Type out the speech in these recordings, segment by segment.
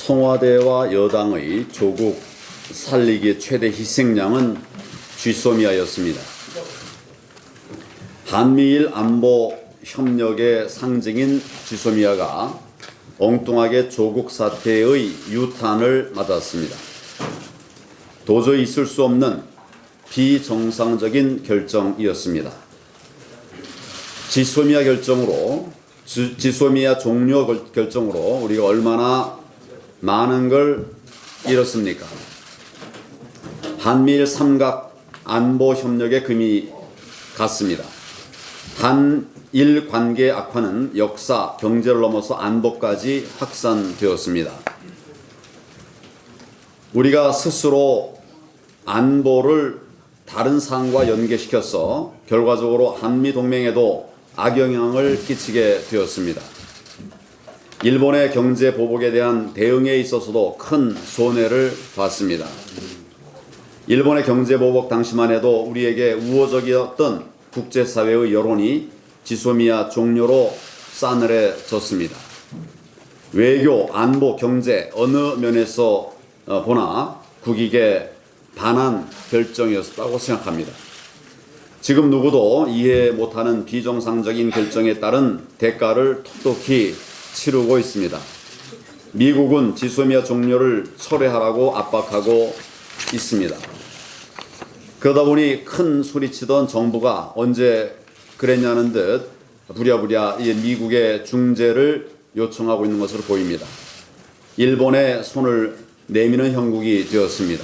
청와대와 여당의 조국 살리기 최대 희생양은 쥐소미아였습니다. 한미일 안보 협력의 상징인 쥐소미아가 엉뚱하게 조국 사태의 유탄을 맞았습니다. 도저히 있을 수 없는 비정상적인 결정이었습니다. 지소미아 종료 결정으로 우리가 얼마나 많은 걸 잃었습니까? 한미일 삼각 안보 협력의 금이 갔습니다. 한일 관계 악화는 역사, 경제를 넘어서 안보까지 확산되었습니다. 우리가 스스로 안보를 다른 사안과 연계시켜서 결과적으로 한미동맹에도 악영향을 끼치게 되었습니다. 일본의 경제 보복에 대한 대응에 있어서도 큰 손해를 봤습니다. 일본의 경제 보복 당시만 해도 우리에게 우호적이었던 국제사회의 여론이 지소미아 종료로 싸늘해졌습니다. 외교, 안보, 경제 어느 면에서 보나 국익에 반한 결정이었다고 생각합니다. 지금 누구도 이해 못하는 비정상적인 결정에 따른 대가를 톡톡히 치르고 있습니다. 미국은 지소미아 종료를 철회하라고 압박하고 있습니다. 그러다 보니 큰 소리치던 정부가 언제 그랬냐는 듯 부랴부랴 미국의 중재를 요청하고 있는 것으로 보입니다. 일본의 손을 내미는 형국이 되었습니다.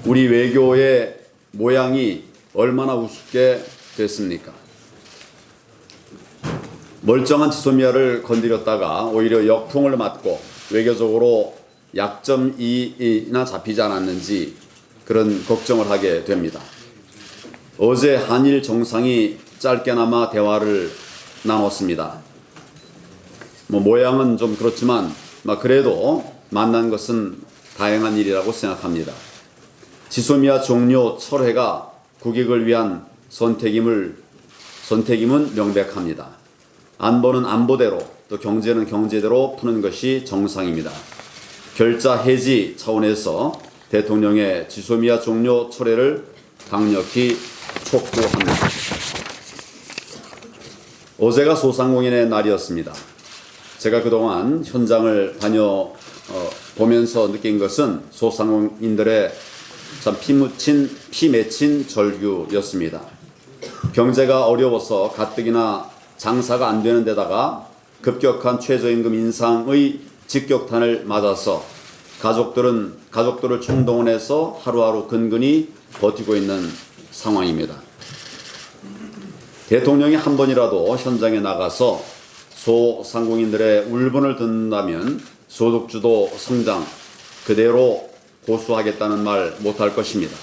우리 외교의 모양이 얼마나 우습게 됐습니까? 멀쩡한 지소미아를 건드렸다가 오히려 역풍을 맞고 외교적으로 약점이나 잡히지 않았는지 그런 걱정을 하게 됩니다. 어제 한일 정상이 짧게나마 대화를 나눴습니다. 모양은 좀 그렇지만 그래도 만난 것은 다행한 일이라고 생각합니다. 지소미아 종료 철회가 국익을 위한 선택임은 명백합니다. 안보는 안보대로 또 경제는 경제대로 푸는 것이 정상입니다. 결자 해지 차원에서 대통령의 지소미아 종료 철회를 강력히 촉구합니다. 어제가 소상공인의 날이었습니다. 제가 그동안 현장을 다녀보면서 느낀 것은 소상공인들의 참 피 맺힌 절규였습니다. 경제가 어려워서 가뜩이나 장사가 안 되는 데다가 급격한 최저임금 인상의 직격탄을 맞아서 가족들을 총동원해서 하루하루 근근히 버티고 있는 상황입니다. 대통령이 한 번이라도 현장에 나가서 소상공인들의 울분을 듣는다면 소득주도 성장 그대로 고수하겠다는 말 못할 것입니다.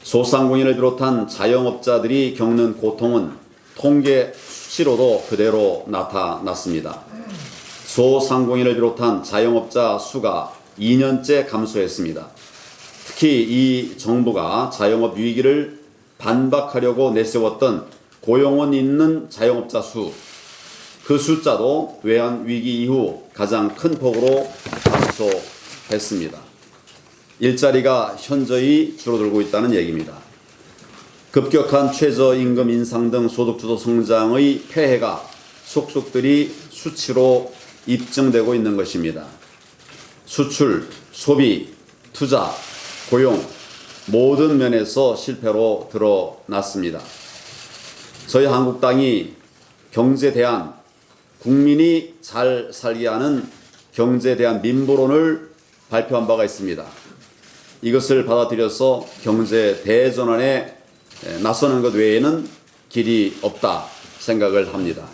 소상공인을 비롯한 자영업자들이 겪는 고통은 통계 수치로도 그대로 나타났습니다. 소상공인을 비롯한 자영업자 수가 2년째 감소했습니다. 특히 이 정부가 자영업 위기를 반박하려고 내세웠던 고용원 있는 자영업자 수, 그 숫자도 외환위기 이후 가장 큰 폭으로 감소했습니다. 일자리가 현저히 줄어들고 있다는 얘기입니다. 급격한 최저임금 인상 등 소득주도 성장의 폐해가 속속들이 수치로 입증되고 있는 것입니다. 수출, 소비, 투자, 고용 모든 면에서 실패로 드러났습니다. 저희 한국당이 경제 대안, 국민이 잘 살게 하는 경제 대안 민보론을 발표한 바가 있습니다. 이것을 받아들여서 경제 대전환에 나서는 것 외에는 길이 없다 생각을 합니다.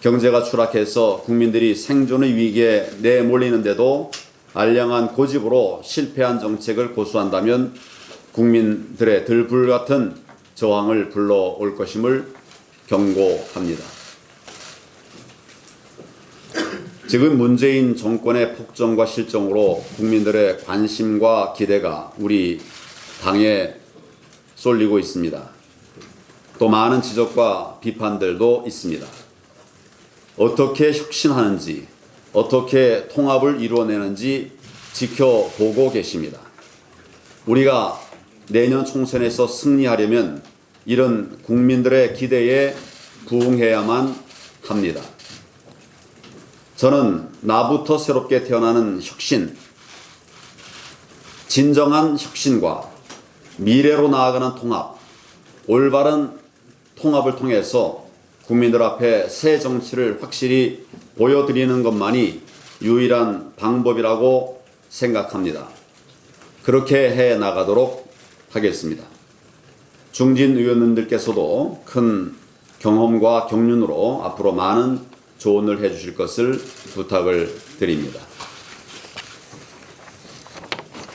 경제가 추락해서 국민들이 생존의 위기에 내몰리는데도 알량한 고집으로 실패한 정책을 고수한다면 국민들의 들불같은 저항을 불러올 것임을 경고합니다. 지금 문재인 정권의 폭정과 실정으로 국민들의 관심과 기대가 우리 당에 쏠리고 있습니다. 또 많은 지적과 비판들도 있습니다. 어떻게 혁신하는지, 어떻게 통합을 이루어내는지 지켜보고 계십니다. 우리가 내년 총선에서 승리하려면 이런 국민들의 기대에 부응해야만 합니다. 저는 나부터 새롭게 태어나는 혁신, 진정한 혁신과 미래로 나아가는 통합, 올바른 통합을 통해서 국민들 앞에 새 정치를 확실히 보여드리는 것만이 유일한 방법이라고 생각합니다. 그렇게 해 나가도록 하겠습니다. 중진 의원님들께서도 큰 경험과 경륜으로 앞으로 많은 조언을 해주실 것을 부탁을 드립니다.